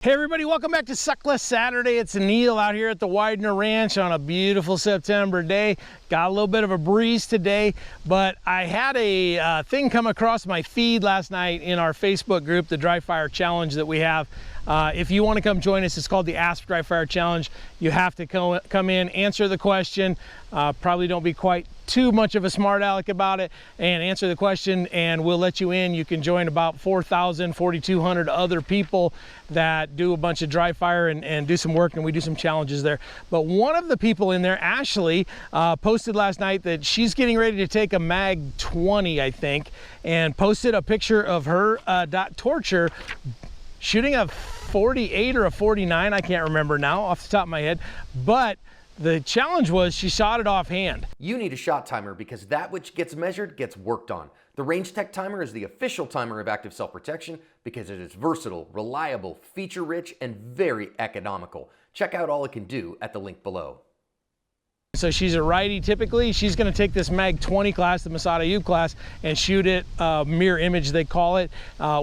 Hey everybody, welcome back to Suckless Saturday. It's Neil out here at the Widener Ranch on a beautiful September day. Got a little bit of a breeze today, but I had a thing come across my feed last night in our Facebook group, the Dry Fire Challenge that we have. If you want to come join us, it's called the Ask Dry Fire Challenge. You have to come in, answer the question, probably don't be quite too much of a smart aleck about it, and answer the question and we'll let you in. You can join about 4,200 other people that do a bunch of dry fire and do some work, and we do some challenges there. But one of the people in there, Ashley, posted last night that she's getting ready to take a Mag 20, I think, and posted a picture of her dot torture shooting a 48 or a 49, I can't remember now off the top of my head, but the challenge was she shot it offhand. You need a shot timer because that which gets measured gets worked on. The Range Tech Timer is the official timer of Active Self-Protection because it is versatile, reliable, feature-rich, and very economical. Check out all it can do at the link below. So she's a righty typically. She's going to take this Mag 20 class, the Masada U class, and shoot it, mirror image they call it,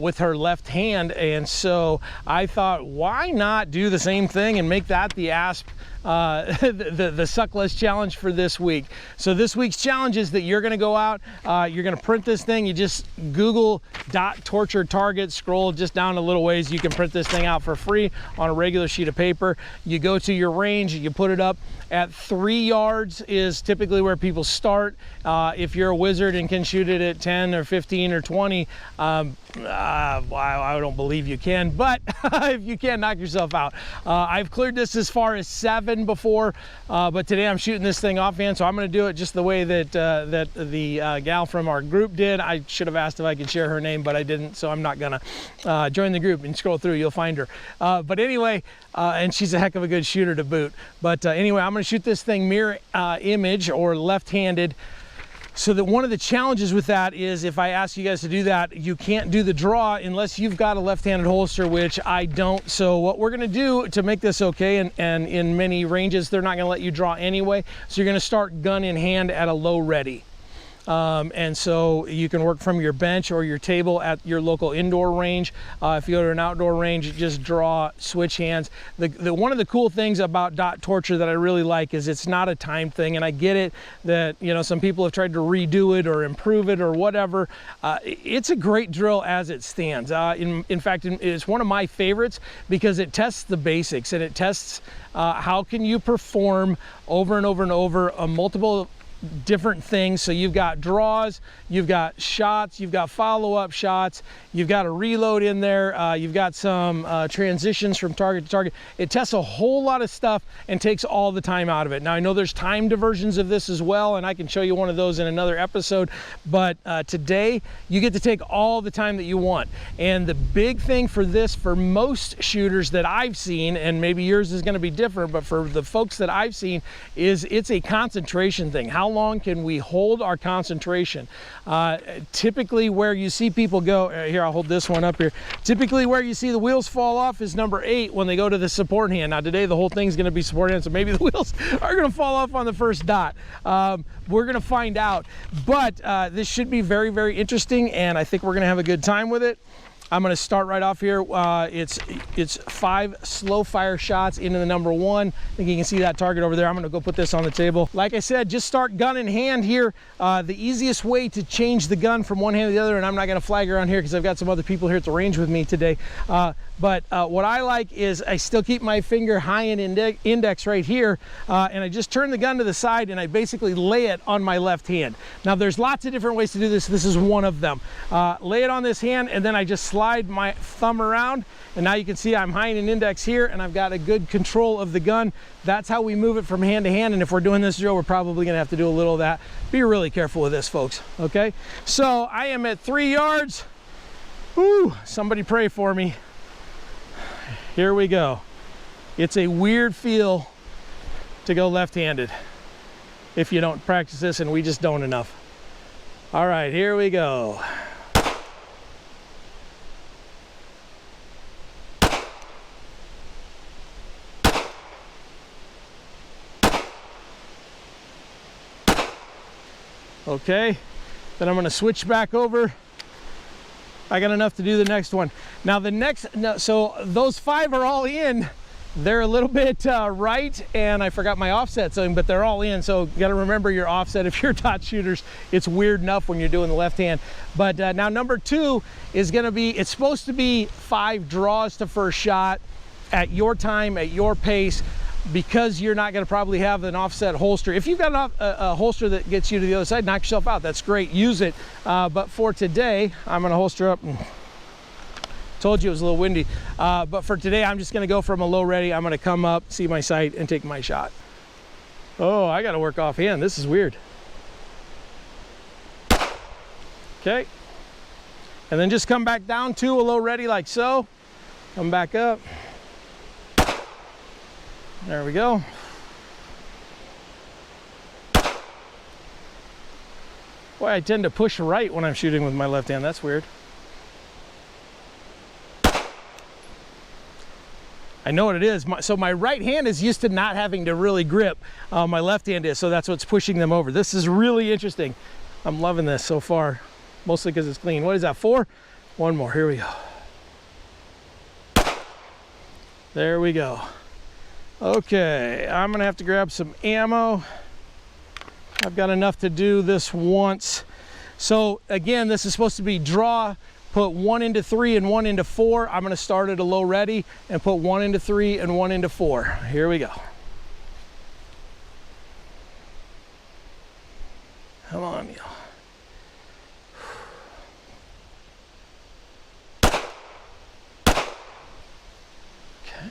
with her left hand. And so I thought, why not do the same thing and make that the ASP, the Suckless challenge for this week. So this week's challenge is that you're going to go out, you're going to print this thing. You just Google dot torture target, scroll just down a little ways. You can print this thing out for free on a regular sheet of paper. You go to your range, you put it up at 3 yards is typically where people start. If you're a wizard and can shoot it at 10 or 15 or 20, I don't believe you can, but if you can, knock yourself out. I've cleared this as far as 7 before, but today I'm shooting this thing offhand, so I'm going to do it just the way that the gal from our group did. I should have asked if I could share her name, but I didn't, so I'm not gonna. Join the group and scroll through, you'll find her. But anyway, and she's a heck of a good shooter to boot. But anyway, I'm going to shoot this thing mirror image or left-handed. So that one of the challenges with that is if I ask you guys to do that, you can't do the draw unless you've got a left-handed holster, which I don't. So what we're gonna do to make this okay, and in many ranges, they're not gonna let you draw anyway. So you're gonna start gun in hand at a low ready. And so you can work from your bench or your table at your local indoor range. If you go to an outdoor range, just draw, switch hands. One of the cool things about dot torture that I really like is it's not a time thing, and I get it that, you know, some people have tried to redo it or improve it or whatever. It's a great drill as it stands. In fact, it's one of my favorites because it tests the basics, and it tests how can you perform over and over and over multiple different things. So you've got draws, you've got shots, you've got follow-up shots, you've got a reload in there, you've got some transitions from target to target. It tests a whole lot of stuff and takes all the time out of it. Now I know there's timed versions of this as well, and I can show you one of those in another episode, but today you get to take all the time that you want. And the big thing for this, for most shooters that I've seen, and maybe yours is going to be different, but for the folks that I've seen, is it's a concentration thing. How long can we hold our concentration? Typically where you see people go, here, I'll hold this one up here. Typically where you see the wheels fall off is number 8 when they go to the support hand. Now today the whole thing's gonna be support hand, so maybe the wheels are gonna fall off on the first dot. We're gonna find out, but this should be very, very interesting, and I think we're gonna have a good time with it. I'm going to start right off here. It's 5 slow fire shots into the number 1. I think you can see that target over there. I'm going to go put this on the table. Like I said, just start gun in hand here. The easiest way to change the gun from one hand to the other, and I'm not going to flag around here because I've got some other people here at the range with me today. But what I like is I still keep my finger high in index right here, and I just turn the gun to the side and I basically lay it on my left hand. Now there's lots of different ways to do this. This is one of them. Lay it on this hand, and then I just slide my thumb around, and now you can see I'm high in index here, and I've got a good control of the gun. That's how we move it from hand to hand, and if we're doing this drill, we're probably gonna have to do a little of that. Be really careful with this, folks, okay? So I am at 3 yards. Ooh, somebody pray for me. Here we go. It's a weird feel to go left-handed if you don't practice this, and we just don't enough. All right, here we go. Okay, then I'm going to switch back over I got enough to do the next one. Now the next, so those 5 are all in. They're a little bit right, and I forgot my offset setting, but they're all in. So you got to remember your offset if you're dot shooters. It's weird enough when you're doing the left hand. But now number 2 is going to be, it's supposed to be 5 draws to first shot at your time, at your pace, because you're not going to probably have an offset holster. If you've got a holster that gets you to the other side, knock yourself out. That's great. Use it. But for today, I'm going to holster up. Told you it was a little windy, but for today I'm just going to go from a low ready. I'm going to come up, see my sight, and take my shot. Oh, I got to work offhand. This is weird. Okay, and then just come back down to a low ready like so. Come back up. There we go. Boy, I tend to push right when I'm shooting with my left hand. That's weird. I know what it is. So my right hand is used to not having to really grip. My left hand is, so that's what's pushing them over. This is really interesting. I'm loving this so far, mostly because it's clean. What is that, 4? One more, here we go. There we go. Okay, I'm gonna have to grab some ammo. I've got enough to do this once. So again, this is supposed to be draw, put 1 into 3 and 1 into 4. I'm going to start at a low ready and put 1 into 3 and 1 into 4. Here we go. Come on, Neil. Okay.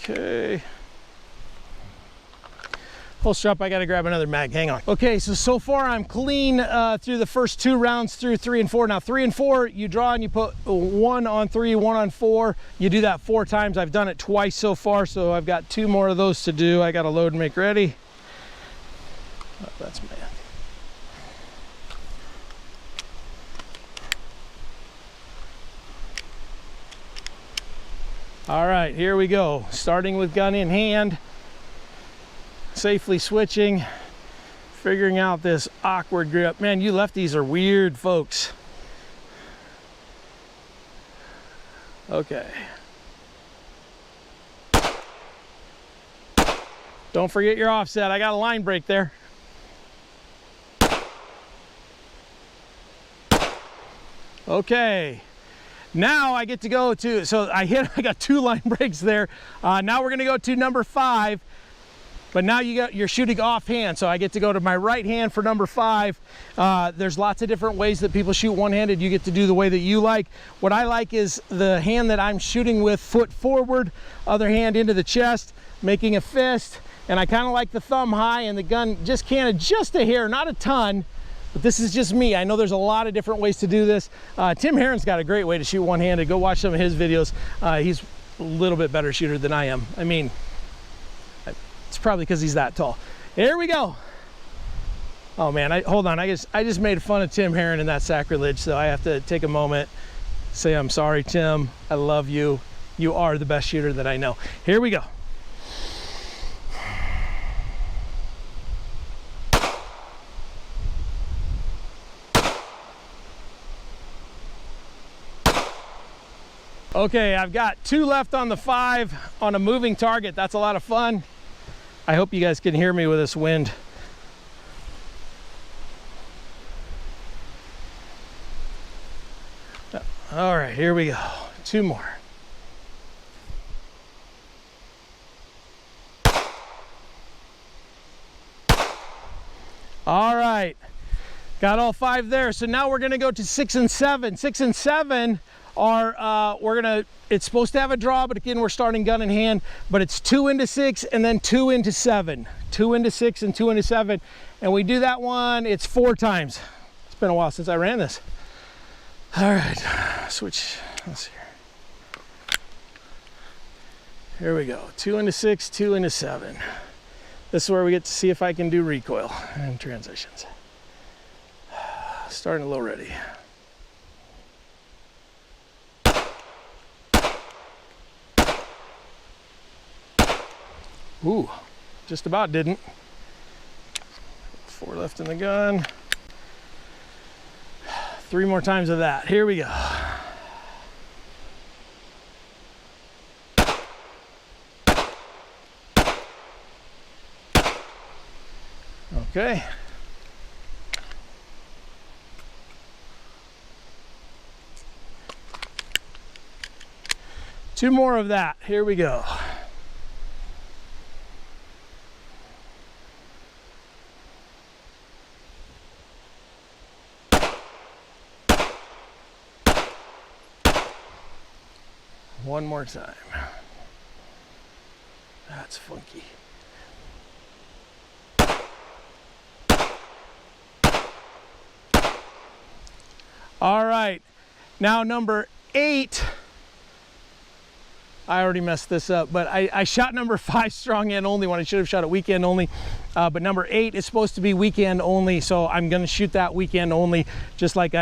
Okay. Holster up, I gotta grab another mag, hang on. Okay, so far I'm clean through the first 2 rounds through 3 and 4. Now 3 and 4, you draw and you put 1 on 3, 1 on 4. You do that 4 times. I've done it twice so far, so I've got 2 more of those to do. I gotta load and make ready. Oh, that's man. All right, here we go. Starting with gun in hand. Safely switching, figuring out this awkward grip. Man, you lefties are weird, folks. Okay. Don't forget your offset. I got a line break there. Okay. Now I get to go to, so I got 2 line breaks there. Now we're gonna go to number 5. But now you're shooting offhand, so I get to go to my right hand for number 5. There's lots of different ways that people shoot one-handed. You get to do the way that you like. What I like is the hand that I'm shooting with, foot forward, other hand into the chest, making a fist. And I kind of like the thumb high and the gun just canted just a hair, not a ton, but this is just me. I know there's a lot of different ways to do this. Tim Herron's got a great way to shoot one-handed. Go watch some of his videos. He's a little bit better shooter than I am. I mean, it's probably because he's that tall. Here we go. Oh man, hold on. I just made fun of Tim Herron and that sacrilege, so I have to take a moment, say I'm sorry, Tim. I love you. You are the best shooter that I know. Here we go. Okay, I've got 2 left on the 5 on a moving target. That's a lot of fun. I hope you guys can hear me with this wind. All right, here we go. 2 more. All right, got all 5 there. So now we're gonna go to 6 and 7. 6 and 7 are, it's supposed to have a draw, but again, we're starting gun in hand, but it's 2 into 6 and then 2 into 7. 2 into 6 and 2 into 7. And we do that one, it's 4 times. It's been a while since I ran this. All right, switch, let's see here. Here we go, 2 into 6, 2 into 7. This is where we get to see if I can do recoil and transitions. Starting a little ready. Ooh, just about didn't. 4 left in the gun. 3 more times of that. Here we go. Okay. Two more of that. Here we go. One more time. That's funky. All right, now number 8. I already messed this up, but I shot number 5 strong end only when I should have shot it weekend only. But number 8 is supposed to be weekend only, so I'm gonna shoot that weekend only, just like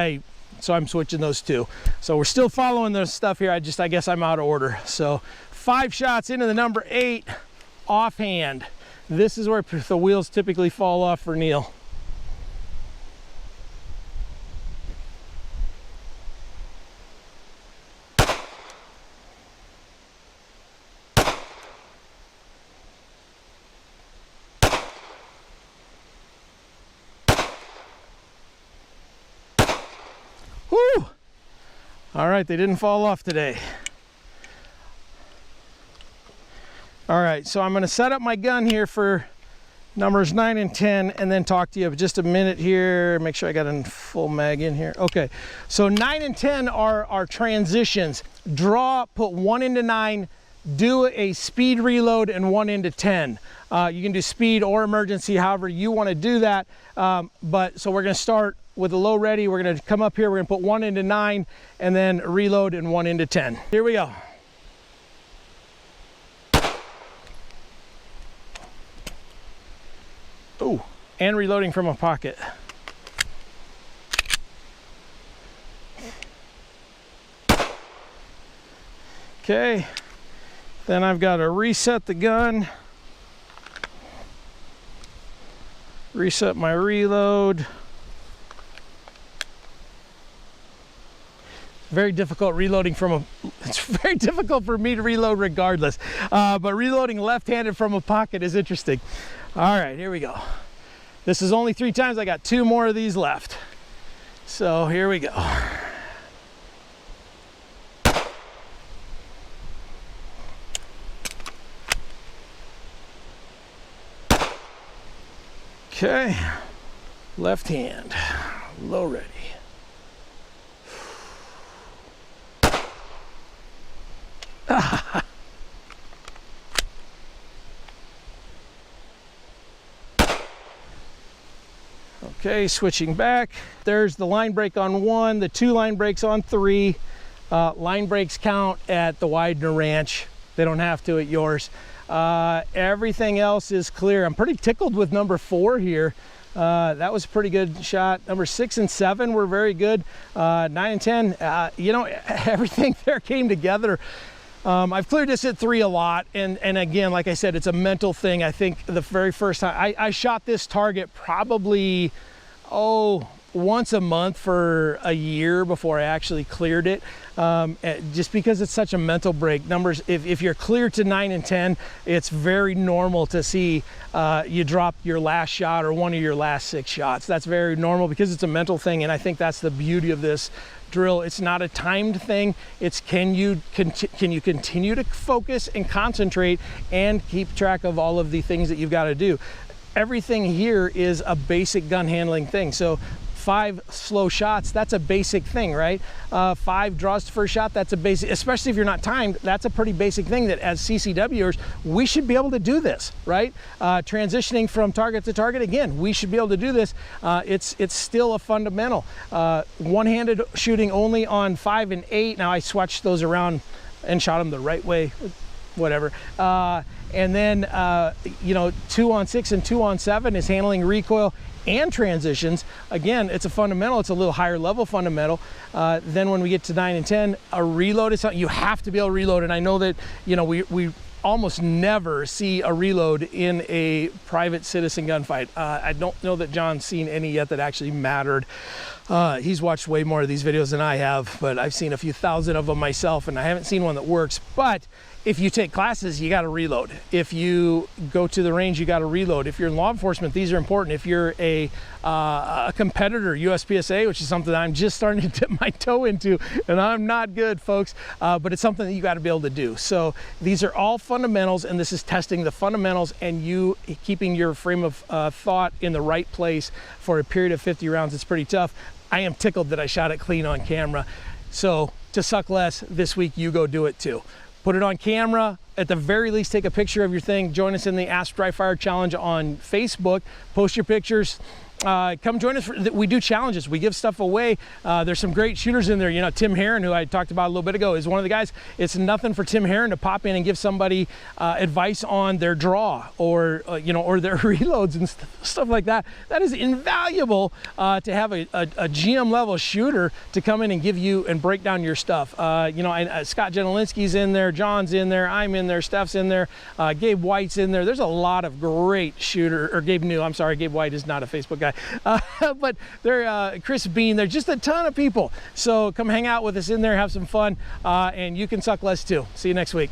so I'm switching those two. So we're still following the stuff here. I guess I'm out of order. So 5 shots into the number 8 offhand. This is where the wheels typically fall off for Neil. Whew! All right, they didn't fall off today. All right, so I'm gonna set up my gun here for numbers 9 and 10 and then talk to you for just a minute here. Make sure I got a full mag in here. Okay, so 9 and 10 are our transitions. Draw, put 1 into 9, do a speed reload and 1 into 10. You can do speed or emergency, however you wanna do that. So we're gonna start with a low ready. We're gonna come up here, we're gonna put 1 into 9 and then reload and 1 into 10. Here we go. Ooh, and reloading from a pocket. Okay, then I've got to reset the gun, reset my reload. Very difficult reloading it's very difficult for me to reload regardless, but reloading left-handed from a pocket is interesting. All right, here we go. This is only 3 times. I got 2 more of these left. So here we go. Okay, left hand, low ready. Okay, switching back. There's the line break on 1, the 2 line breaks on 3. Line breaks count at the Widener Ranch. They don't have to at yours. Everything else is clear. I'm pretty tickled with number 4 here. That was a pretty good shot. Number 6 and 7 were very good. 9 and 10, you know, everything there came together. I've cleared this at 3 a lot, and again, like I said, it's a mental thing. I think the very first time I shot this target probably, once a month for a year before I actually cleared it, just because it's such a mental break. Numbers, if you're clear to 9 and 10, it's very normal to see you drop your last shot or one of your last 6 shots. That's very normal because it's a mental thing, and I think that's the beauty of this drill. It's not a timed thing. It's can you continue to focus and concentrate and keep track of all of the things that you've got to do. Everything here is a basic gun handling thing. So 5 slow shots, that's a basic thing, right? 5 draws to first shot, that's a basic, especially if you're not timed, that's a pretty basic thing that as CCWers, we should be able to do this, right? Transitioning from target to target, again, we should be able to do this. It's still a fundamental. One-handed shooting only on 5 and 8. Now I swatched those around and shot them the right way, whatever. And then, you know, 2 on 6 and 2 on 7 is handling recoil and transitions. Again, it's a fundamental. It's a little higher level fundamental. Then when we get to 9 and 10, a reload is something you have to be able to reload. And I know that, you know, we almost never see a reload in a private citizen gunfight. I don't know that John's seen any yet that actually mattered. He's watched way more of these videos than I have, but I've seen a few thousand of them myself, and I haven't seen one that works. But if you take classes, you got to reload. If you go to the range, you got to reload. If you're in law enforcement, these are important. If you're a competitor, USPSA, which is something I'm just starting to dip my toe into, and I'm not good, folks, but it's something that you got to be able to do. So these are all fundamentals, and this is testing the fundamentals and you keeping your frame of thought in the right place for a period of 50 rounds. It's pretty tough. I am tickled that I shot it clean on camera. So to suck less, this week you go do it too. Put it on camera, at the very least take a picture of your thing. Join us in the Ask Dry Fire Challenge on Facebook. Post your pictures. Come join us. We do challenges. We give stuff away. There's some great shooters in there. You know, Tim Herron, who I talked about a little bit ago, is one of the guys. It's nothing for Tim Herron to pop in and give somebody advice on their draw or you know, or their reloads and stuff like that. That is invaluable to have a GM level shooter to come in and give you and break down your stuff. You know, Scott Genelinsky's in there, John's in there, I'm in there, Steph's in there, Gabe White's in there. There's a lot of great shooter, or Gabe New. I'm sorry, Gabe White is not a Facebook guy. But they're Chris Bean, they're just a ton of people. So come hang out with us in there, have some fun, and you can suck less too. See you next week.